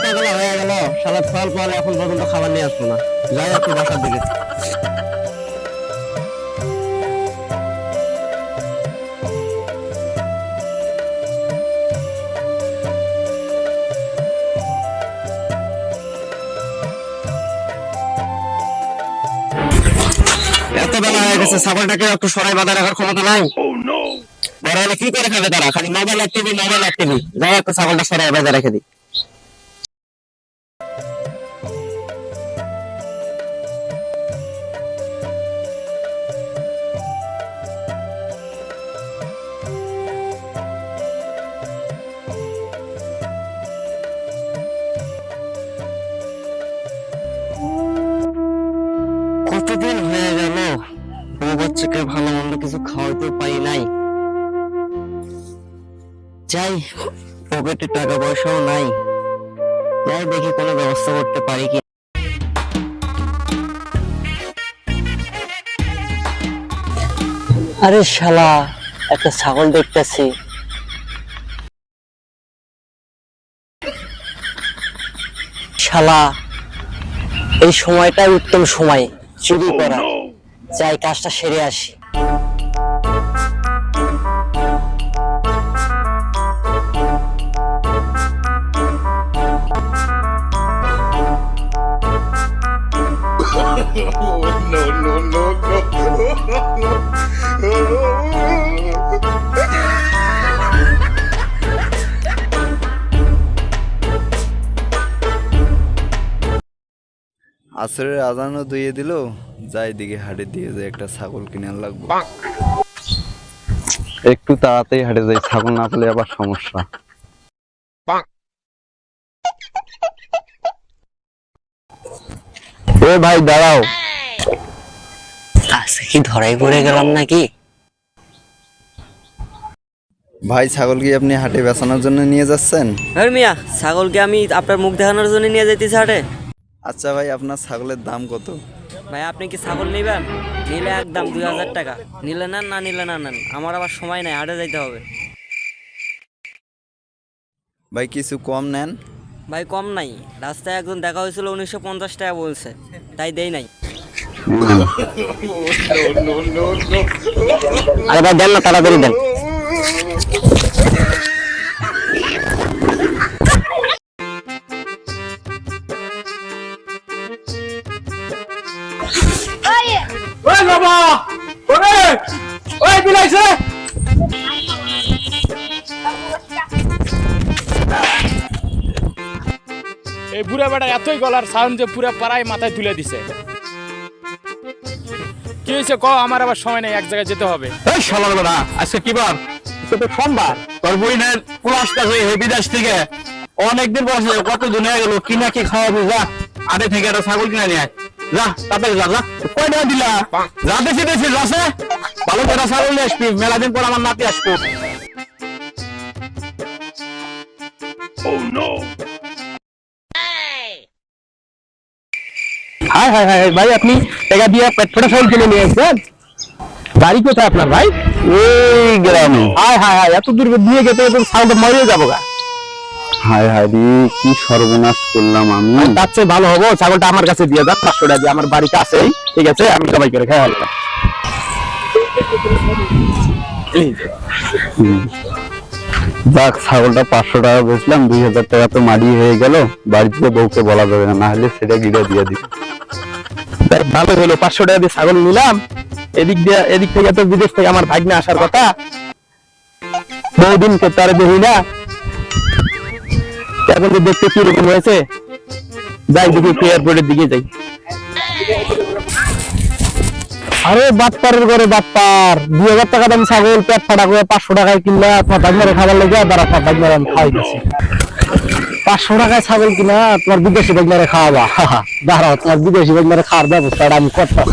সকালবেলা হয়ে গেল, শালা ফল ফল এখন পর্যন্ত খাবার নিয়ে আসলো না। যাই একটু বাসার দিকে। এত বেলা হয়ে গেছে, ছাগলটাকে একটু সরাই বাঁধা রাখার ক্ষমতা নাই? বড় হলে কি করে খাবে তারা? খালি মোবাইল আর টিভি, মোবাইল আর টিভি। যাই একটু ছাগলটা সরাই বাঁধা রেখে দিই। কতদিন হয়ে গেল বউ বাচ্চাকে ভালো মন্দ কিছু খাওয়াইতে পারি নাই। যাই, পকেটে টাকা পয়সাও নাই, যাই দেখি কোনো ব্যবস্থা করতে পারি কি। আরে শালা, একটা ছাগল দেখতেছি। শালা, এই সময়টাই উত্তম সময় চুরি করা। যাই কাজটা সেরে আসি। আসরের আজানও ধুয়ে দিল, যাই দিকে হাটে দিয়ে যায় একটা ছাগল কিনে লাগবো। একটু তাড়াতাড়ি হাটে যাই, ছাগল না পেলে আবার সমস্যা। এ ভাই দাঁড়াও। আজকে কি ধরাই পড়ে গেলাম নাকি? ভাই ছাগল কি আপনি হাটে বেচানোর জন্য নিয়ে যাচ্ছেন? হ্যাঁ মিয়া, ছাগলকে আমি আপনার মুখ দেখানোর জন্য নিয়ে যাইতেছি হাটে। আচ্ছা ভাই, আপনার ছাগলের দাম কত? ভাই আপনি কি ছাগল নেবেন? নিলে একদম 2000 টাকা। নিলে নেন, না নিলে না নেন, আমার আবার সময় নাই, হাটে যাইতে হবে। ভাই কিছু কম নেন। ভাই কম নাই, রাস্তায় একজন দেখা হয়েছিল 1950 টাকা বলছে, তাই দেই নাই। আরে ভাই দেন না, তাড়াতাড়ি দেন। ওই বাবা, ওই বিলাইছে। এই বুড়া বেটা এতই গলার সাউন্ড যে পুরা পাড়ায় মাথায় তুলে দিছে। কি হয়েছে ক, আমার আবার সময় নেই, এক জায়গায় যেতে হবে। এই শালার বেটা, আজকে কি বার? আজকে তো সোমবার। তোর বইনের ক্লাস কাছে বিদেশ থেকে অনেকদিন বসে, কত দিন হয়ে গেল, কি না কি খাওয়াবি। যা আগে থেকে একটা ছাগল কিনে নিয়ে আয়। যা তাড়াতাড়ি যা। যা কয় টাকা দিলা? যা দেশে দেশে যাচ্ছে, ভালো করে ছাগল নিয়ে আসবি। মেলা দিন পর আমার নাতি আসবো। হাই হাই হাই ভাই, আপনি টাকা দিয়ে পেটফোটা ছাগল কিনে নিয়ে এসেছেন? বাড়ি কোথায় আপনার ভাই? এই গ্রামে। হাই হাই হাই, এত দূর দিয়ে গেতে ছাগলটা মরিয়ে যাবো গা। হায় হায় রে, কি সর্বনাশ করলাম আমি। তার চেয়ে ভালো হবো ছাগলটা আমার কাছে দিয়ে যান, 500 টাকা দিয়ে। আমার বাড়ি কাছেই, ঠিক আছে, আমি সবাই করে খাই হলাম। যাক, ছাগলটা 500 টাকা বেচলাম, 2000 টাকা তো মারি হয়ে গেল। বাড়িতে বউকে বলা যাবে না, না হলে সেটা গিরে দিয়ে দিবে। ভালো হলো, 500 টাকা দিয়ে ছাগল নিলাম। এদিক থেকে তো বিদেশ থেকে আমার ভাগ্নে আসার কথা, বহুদিন তারা দেখি না। এখন তো দেখতে কিরকম হয়েছে, যাই দেখি একটু এয়ারপোর্টের দিকে যাই। আরে বাটপারের ঘরে বাটপার, 2000 টাকা দাম ছাগল পেট ফাটা করে 500 টাকায় কিনলে তোমার ভাগ্নারে খাবার লেগে দাঁড়া, তোমার ভাগ্নারে আমি খাওয়াই দিচ্ছি। 500 টাকায় ছাগল কিনা তোমার বিদেশি ভাগ্নারে খাওয়াবা। দাঁড়াও, তোমার বিদেশি ভাগ্নারে খাওয়ার ব্যবস্থাটা আমি করতাম।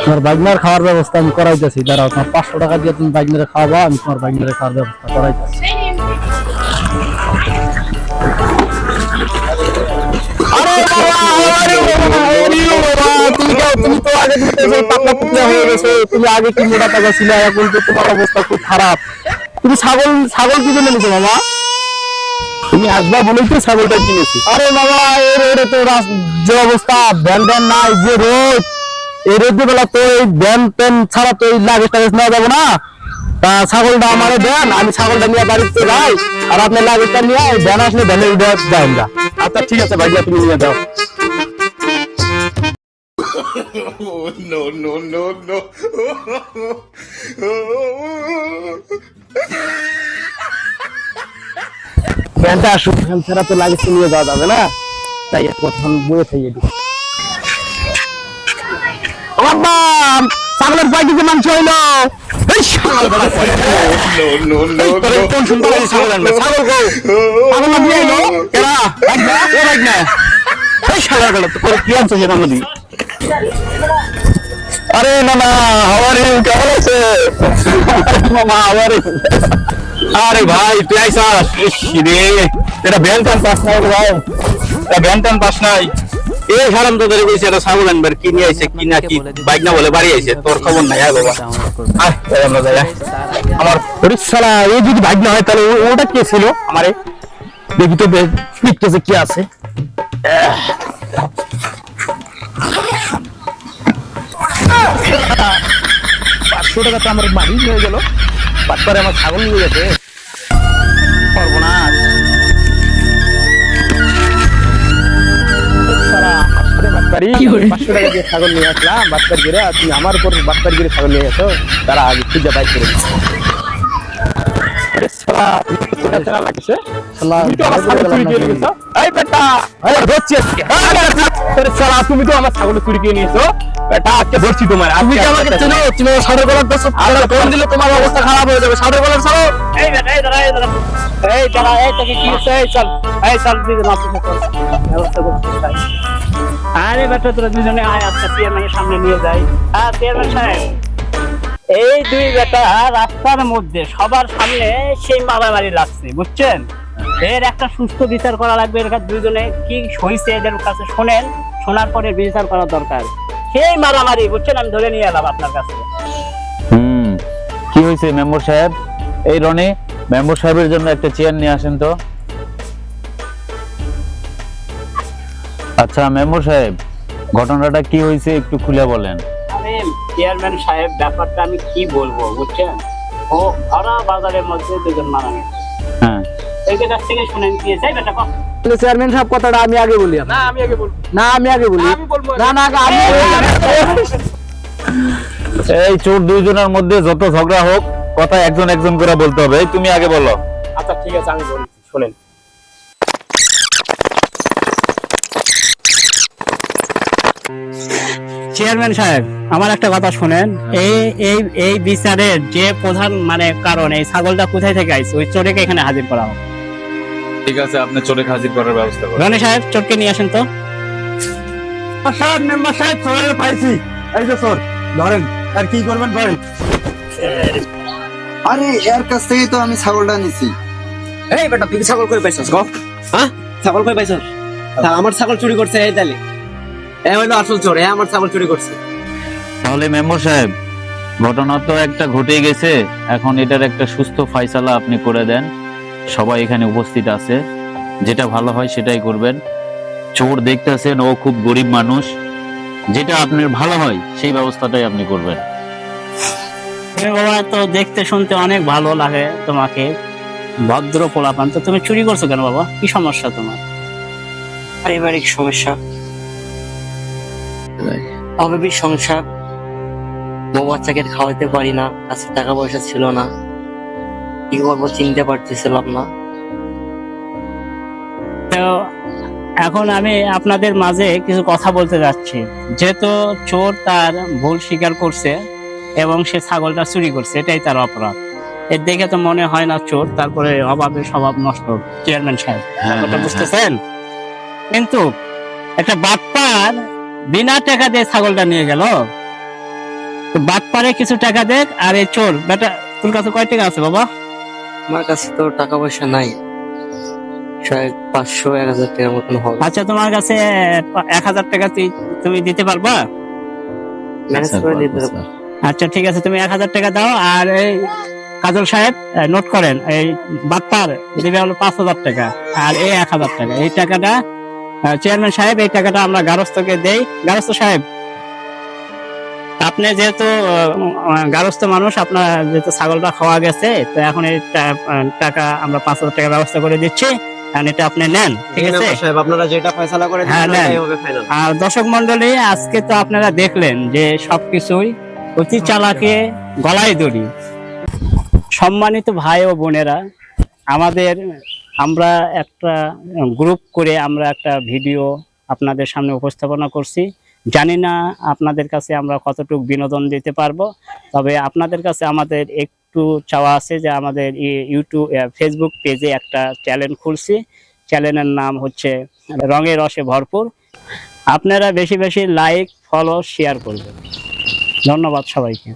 তোমার বাইকনার খাওয়ার ব্যবস্থা আমি করাইতেছি, দাঁড়াও তোমার 500 টাকা দিয়ে তুমি বাইকনারে খাওয়াবা, আমি তোমার বাইকনারে খাওয়ার ব্যবস্থা করাইতেছি। আরে বাবা, তুমি তো আগে পাতলা পুতলা হয়ে গেছো, তুমি আগে কি মোটা টাকা ছিল, এখন তো তোমার অবস্থা খুব খারাপ। তুমি ছাগল কি জন্য নিছো মামা? তুমি আসবা বলেই তো ছাগলটা কিনেছি। আরে বাবা, এর তো যে অবস্থা, ভ্যান নাই, যে রোদ, এই রোদের বেলা তো এই ভ্যান প্যান ছাড়া তো এই লাগেজ টাগেজ নেওয়া যাবে না। তা ছাগলটা আমারে দেন, আমি ছাগলটা নিয়ে বাড়িতে যাই, আর আপনার লাগেজটা নিয়ে ভ্যান আসলে ভ্যানে উঠে যাই না। আচ্ছা ঠিক আছে ভাইয়া, তুমি নিয়ে যাও। ভ্যানটা আসুক, ভ্যান ছাড়া তো লাগেজ নিয়ে যাওয়া যাবে না, তাই এখন বয়ে থাইয়ে দিই। বাবা, ছাগলের কয় কেজি মাংস হইলো? কোন সুন্দর ছাগল আনবে? ছাগল কো? ছাগল না দিয়ে এলো? কেরা? ও ভাই না। এই শালা গেল তো কি আনছো সেটা নদী? আরে মামা, হাওয়ার ইউ কেমন আছে? মামা হাওয়ার ইউ। আরে ভাই তুই আইসাস? রে এটা ব্যান্টান পাস নাই ভাই, এটা ব্যান্টান পাস নাই। এই হারাম তো ধরে কইছে এটা ছাগল আনবার, কি নিয়ে আইছে কি না কি বাইক না বলে বাড়ি আইছে, তোর খবর নাই। আয় বাবা আয়, আমরা যাই। আমার পরিশালা এই যদি বাইক না হয় তাহলে ওটা কে ছিল? আমারে দেখি তো পিকটেছে কি আছে। 500 টাকা তো আমার বাড়ি হয়ে গেল, বাটপারে আমার ছাগল নিয়ে গেছে, সর্বনাশ। বাটপারি 500 টাকা দিয়ে ছাগল নিয়ে আসলাম, বাটপার গিরে তুমি আমার উপর বাটপার গিরে ছাগল নিয়ে গেছো, তারা আগে খুঁজে বাইক করে তুমি তো আমার ছাগল চুরি কিনে নিয়েছো, ধরছি তোমার। তুমি কি আমাকে চেনো? তুমি সাড়ে গলার ফোন দিলে তোমার অবস্থা খারাপ হয়ে যাবে। সাড়ে গলার ছাড়ো। এই দাঁড়া এই দাঁড়া এই দাঁড়া এই দাঁড়া, এই তোকে কি হচ্ছে? এই চল দিদি না ব্যবস্থা করতে চাই। আরে বেটা তোরা দুজনে আয়, আজকে চেয়ারম্যানের সামনে নিয়ে যাই। হ্যাঁ চেয়ারম্যান সাহেব, এই দুই বেটা রাস্তার মধ্যে সবার সামনে সেই মারামারি লাগছে, বুঝছেন? এর একটা সুস্থ বিচার করা লাগবে। এর দুইজনে কি হয়েছে এদের কাছে শোনেন, শোনার পরে বিচার করা দরকার। সেই মারামারি বুঝছেন, আমি ধরে নিয়ে এলাম আপনার কাছে। কি হয়েছে মেম্বার সাহেব? এই রনি, মেম্বার সাহেবের জন্য একটা চেয়ার নিয়ে আসেন তো। আচ্ছা মেম্বার সাহেব, ঘটনাটা কি হয়েছে একটু খুলে বলেন। আরে চেয়ারম্যান সাহেব, ব্যাপারটা আমি কি বলবো বুঝছেন, ও ভরা বাজারের মধ্যে দুজন মারামারি। হ্যাঁ, এই কাছ থেকে শুনেন কি চাই বেটা। চেয়ারম্যান সাহেব কথাটা আমি আগে বলি। না আমি আগে বলবো। না আমি আগে বলি। না না আমি। এই চোর দুইজনের মধ্যে যত ঝগড়া হোক, কথা একজন একজন করে বলতে হবে। তুমি আগে বলো। আচ্ছা ঠিক আছে, আমি বলছি, শুনেন। চেয়ারম্যান সাহেব, আমার একটা কথা শুনেন। এই বিচারের যে প্রধান কারণ, এই ছাগলটা কোথায় থেকে আইছে, ওই চোরকে এখানে হাজির করা হোক। ঠিক আছে, আপনি চোরকে হাজির করার ব্যবস্থা করুন। রনি সাহেব, চোরকে নিয়ে আসেন তো। মেম্বার সাহেব চোরের পাইছি, এই যে চোর ধরেন, আর কি করবেন করেন। আরে এর কাছ থেকে তো আমি ছাগলটা নিছি। এই বেটা তুই ছাগল কই পাইছস গো? হ্যাঁ ছাগল কই পাইছস? তা আমার ছাগল চুরি করছে এই তালে, এ হইলো আসল চোর, এ আমার ছাগল চুরি করছে। তাহলে মেম্বার সাহেব, ঘটনা তো একটা ঘটে গেছে, এখন এটার একটা সুস্থ ফয়সালা আপনি করে দেন। সবাই এখানে উপস্থিত আছে, যেটা ভালো হয় সেটাই করবেন। চোর দেখতেছেন ও খুব গরিব মানুষ, যেটা আপনার ভালো হয় সেই ব্যবস্থাটাই আপনি করবেন। বাবা, তো দেখতে শুনতে অনেক ভালো লাগে তোমাকে, ভদ্র পোলাপান, তো তুমি চুরি করছো কেন বাবা? কি সমস্যা তোমার? পারিবারিক সমস্যা, অভাবী সংসার, বউ বাচ্চাকে খাওয়াতে পারি না, কাছে টাকা পয়সা ছিল না, কি করবো চিনতে পারতেছিলাম না। তো এখন আমি আপনাদের মাঝে কিছু কথা বলতে যাচ্ছি। যেহেতু চোর তার ভুল স্বীকার করছে এবং সে ছাগলটা চুরি করছে, এটাই তার অপরাধ। এর দেখে তো মনে হয় না চোর, তারপরে অভাবে স্বভাব নষ্ট। চেয়ারম্যান সাহেব, ব্যাপারটা বুঝতেছেন? কিন্তু একটা বাটপার বিনা টাকা দিয়ে ছাগলটা নিয়ে গেল, তো বাটপারে কিছু টাকা দেখ, আর এই চোর বেটা, তোর কাছে কয় টাকা আছে বাবা? আমার কাছে তো টাকা পয়সা নাই, শায়দ 500-1000 টাকার মতন হবে। আচ্ছা, তোমার কাছে 1000 টাকা তুমি দিতে পারবা? ম্যানেজ করে দিতে স্যার, পারবো। আচ্ছা ঠিক আছে, তুমি 1000 টাকা দাও। আর এই কাজল সাহেব নোট করেন, এই বাটপার দিবে হলো 5000 টাকা, আর এই 1000 টাকা। এই টাকাটা চেয়ারম্যান সাহেব, এই টাকাটা আমরা গারস্থকে দেই। গারস্থ সাহেব, আপনি যেহেতু গারস্থ মানুষ, আপনার যেহেতু ছাগলটা খাওয়া গেছে, তো এখন এই টাকা আমরা 5000 টাকা ব্যবস্থা করে দিচ্ছি, আর এটা আপনি নেন, ঠিক আছে? আপনারা যেটা ফয়সালা করে হ্যাঁ, নেন। আর দর্শক মন্ডলী, আজকে তো আপনারা দেখলেন যে সবকিছুই অতি চালাকে গলায় দড়ি। সম্মানিত ভাই ও বোনেরা, আমরা একটা গ্রুপ করে আমরা একটা ভিডিও আপনাদের সামনে উপস্থাপনা করছি। জানি না আপনাদের কাছে আমরা কতটুকু বিনোদন দিতে পারবো, তবে আপনাদের কাছে আমাদের একটু চাওয়া আছে যে আমাদের ফেসবুক পেজে একটা চ্যানেল খুলছি। চ্যানেলের নাম হচ্ছে রঙে রসে ভরপুর। আপনারা বেশি বেশি লাইক, ফলো, শেয়ার করবেন। ধন্যবাদ সবাইকে।